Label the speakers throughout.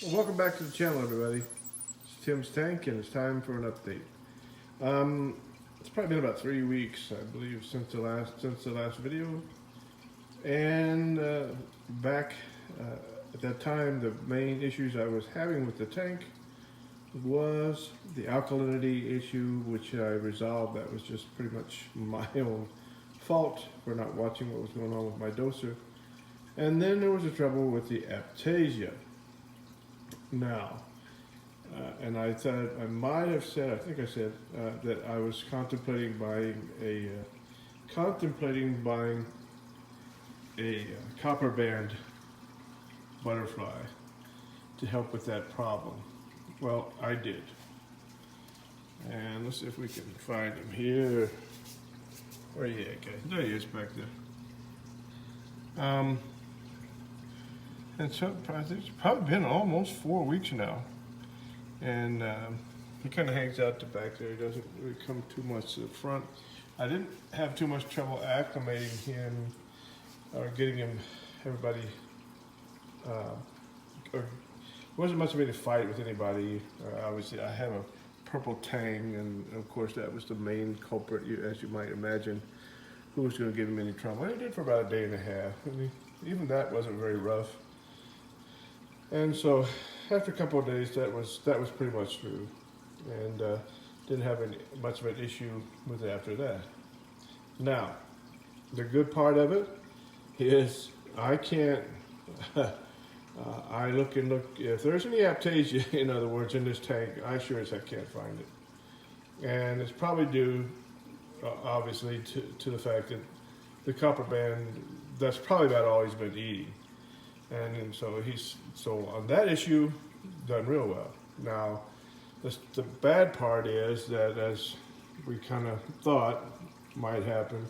Speaker 1: Well, welcome back to the channel, everybody. It's Tim's Tank, and it's time for an update. It's probably been about 3 weeks, I believe, since the last video. And back at that time, the main issues I was having with the tank was the alkalinity issue, which I resolved. That was just pretty much my own fault for not watching what was going on with my doser. And then there was a trouble with the Aiptasia. Now, and I thought I might have said, I think I said that I was contemplating buying a copper band butterfly to help with that problem. Well, I did, and let's see if we can find him here. Where are you at, guys? There he is back there. And so it's probably been almost 4 weeks now. And he kind of hangs out the back there. He doesn't really come too much to the front. I didn't have too much trouble acclimating him or getting him, everybody, or it wasn't much of any fight with anybody. Obviously, I have a purple tang, and of course that was the main culprit, as you might imagine, who was going to give him any trouble. And he did for about a day and a half. Even that wasn't very rough. And so, after a couple of days, that was pretty much through, and didn't have much of an issue with it after that. Now, the good part of it is I can't. I look and look. If there's any Aiptasia, in other words, in this tank, I sure as heck can't find it, and it's probably due, obviously, to the fact that the copper band. That's probably about all he's been eating. And so so on that issue, done real well. Now, the bad part is that, as we kind of thought might happen,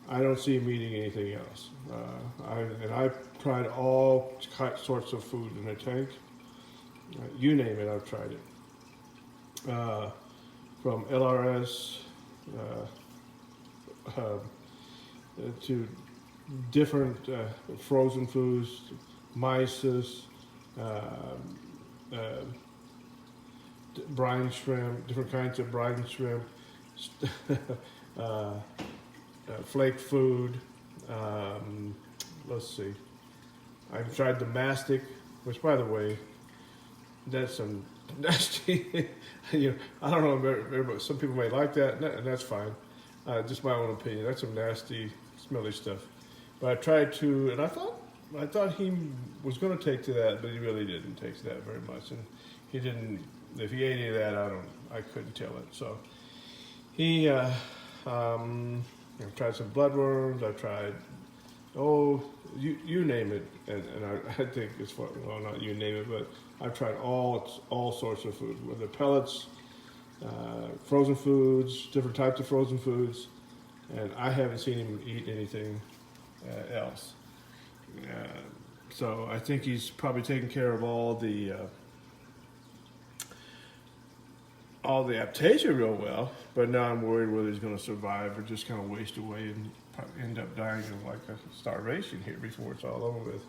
Speaker 1: I don't see him eating anything else. I've tried all sorts of food in the tank. You name it, I've tried it. From LRS to different frozen foods, mysis, brine shrimp, different kinds of brine shrimp, flake food. Let's see. I've tried the mastic, which, by the way, that's some nasty. I don't know. Some people may like that, and that's fine. Just my own opinion. That's some nasty, smelly stuff. But I tried to, and I thought he was going to take to that, but he really didn't take to that very much. And he didn't. If he ate any of that, I couldn't tell it. So he, I've tried some bloodworms. I've tried, you name it, and I think it's for, well, not you name it, but I've tried all sorts of food, whether pellets, frozen foods, different types of frozen foods, and I haven't seen him eat anything else. So I think he's probably taken care of all the Aiptasia real well, but now I'm worried whether he's going to survive or just kind of waste away and probably end up dying of like a starvation here before it's all over with,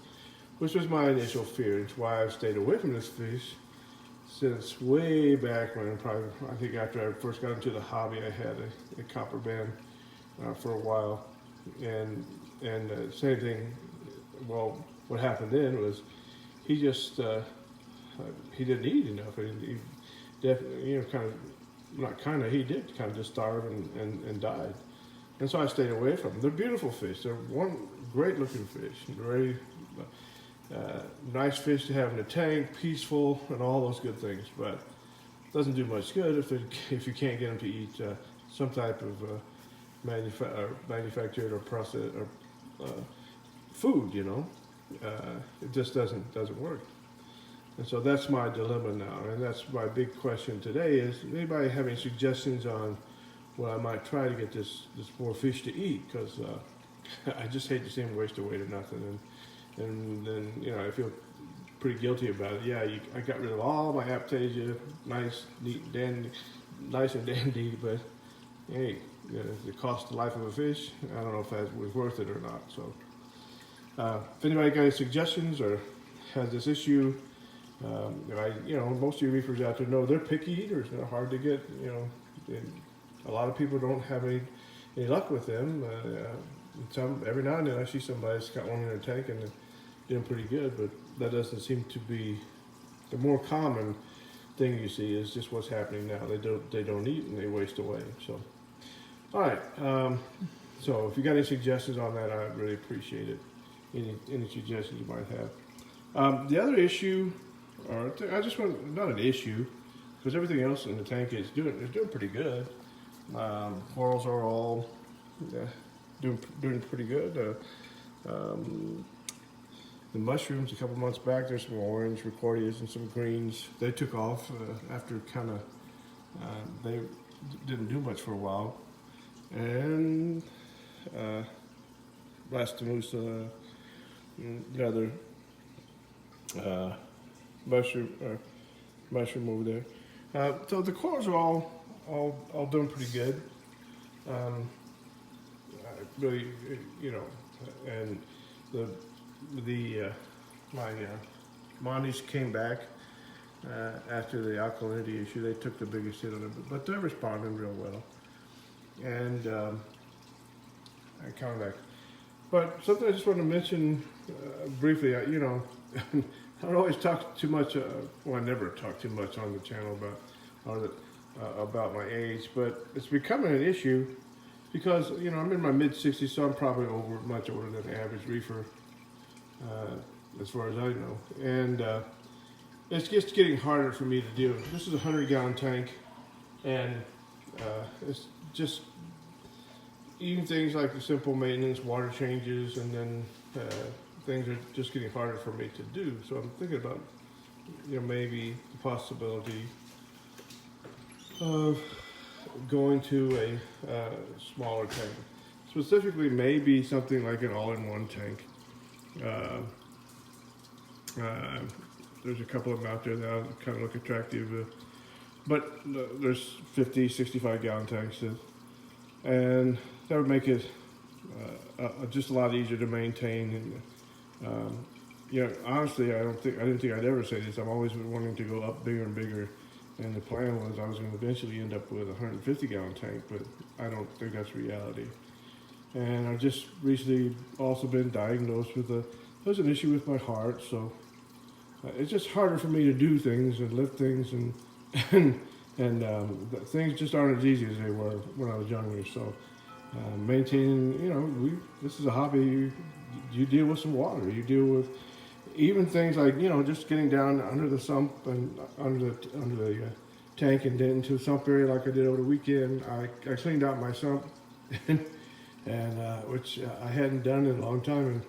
Speaker 1: which was my initial fear. It's why I've stayed away from this fish since way back when. Probably, I think after I first got into the hobby, I had a copper band for a while, and same thing. Well, what happened then was he just he didn't eat enough. He definitely, he did kind of just starve and died. And so I stayed away from them. They're beautiful fish. They're one great looking fish. Very nice fish to have in the tank, peaceful, and all those good things. But it doesn't do much good if you can't get them to eat some type of manufactured or processed or food. It just doesn't work. And so that's my dilemma now, and that's my big question today is, anybody have any suggestions on what I might try to get this more fish to eat? Because I just hate to see him waste away to nothing, and then I feel pretty guilty about it. Yeah, I got rid of all my Aiptasia, nice, neat, nice and dandy, but hey, the cost of life of a fish, I don't know if that was worth it or not. So if anybody got any suggestions or has this issue, Most of you reefers out there know they're picky eaters. They're hard to get. And a lot of people don't have any luck with them. Every now and then I see somebody that's got one in their tank and they're doing pretty good, but that doesn't seem to be the more common thing you see. Is just what's happening now. They don't eat and they waste away. So, all right. So if you got any suggestions on that, I'd really appreciate it. Any suggestions you might have. The other issue, I just want not an issue, because everything else in the tank is doing pretty good. Corals are all doing pretty good. The mushrooms, a couple months back, there's some orange recordias and some greens. They took off after kind of they didn't do much for a while, and Blastomusa, another mushroom over there. So the corals are all doing pretty good. Really, and my Monties came back after the alkalinity issue. They took the biggest hit on it, but they're responding real well. And I come back. But something I just want to mention briefly. I don't always talk too much. I never talk too much on the channel about my age, but it's becoming an issue because I'm in my mid-60s, so I'm probably much older than the average reefer, as far as I know. And it's just getting harder for me to deal with. This is a 100-gallon tank, and it's just even things like the simple maintenance, water changes, and then things are just getting harder for me to do. So I'm thinking about, maybe the possibility of going to a smaller tank. Specifically, maybe something like an all-in-one tank. There's a couple of them out there that kind of look attractive, but there's 50, 65-gallon tanks, and that would make it just a lot easier to maintain. And honestly, I didn't think I'd ever say this. I've always been wanting to go up bigger and bigger. And the plan was I was going to eventually end up with a 150-gallon tank, but I don't think that's reality. And I've just recently also been diagnosed with there's an issue with my heart, so it's just harder for me to do things and lift things, and things just aren't as easy as they were when I was younger. So maintaining, this is a hobby. You deal with some water. You deal with even things like, just getting down under the sump and under the tank and into the sump area like I did over the weekend. I cleaned out my sump, and which I hadn't done in a long time. And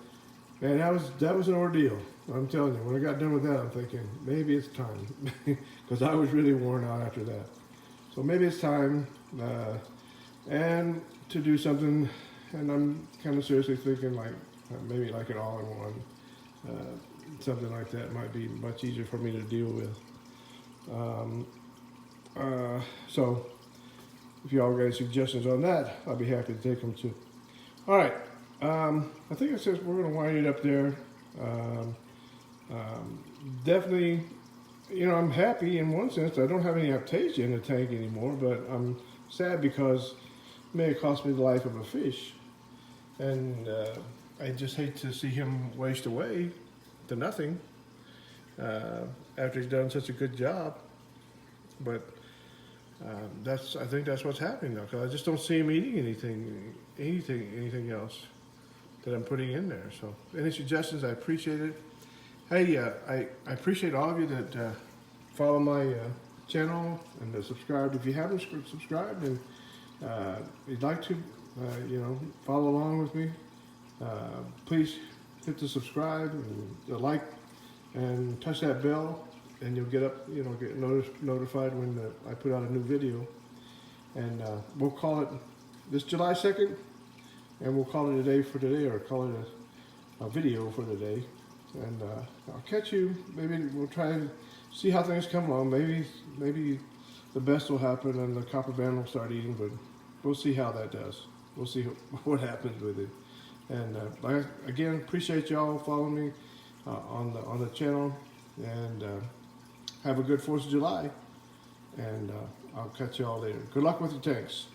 Speaker 1: man, that was an ordeal. I'm telling you, when I got done with that, I'm thinking, maybe it's time. Because I was really worn out after that. So maybe it's time and to do something. And I'm kind of seriously thinking maybe like an all-in-one. Something like that might be much easier for me to deal with. So if y'all got any suggestions on that, I'll be happy to take them too. All right, I think it says we're going to wind it up there. Definitely, I'm happy in one sense. I don't have any Aiptasia in the tank anymore, but I'm sad because it may have cost me the life of a fish. And I just hate to see him waste away to nothing after he's done such a good job. But I think that's what's happening now, because I just don't see him eating anything else that I'm putting in there. So any suggestions, I appreciate it. Hey, I appreciate all of you that follow my channel and that subscribe. If you haven't subscribed and you'd like to, follow along with me, please hit the subscribe and the like and touch that bell, and you'll get notified when I put out a new video. And we'll call it this July 2nd, and we'll call it a day for today, or call it a video for today. And I'll catch you. Maybe we'll try and see how things come along. Maybe the best will happen and the copper band will start eating, but we'll see how that does. We'll see what happens with it. And again, appreciate y'all following me on the channel. And have a good 4th of July. And I'll catch you all later. Good luck with your tanks.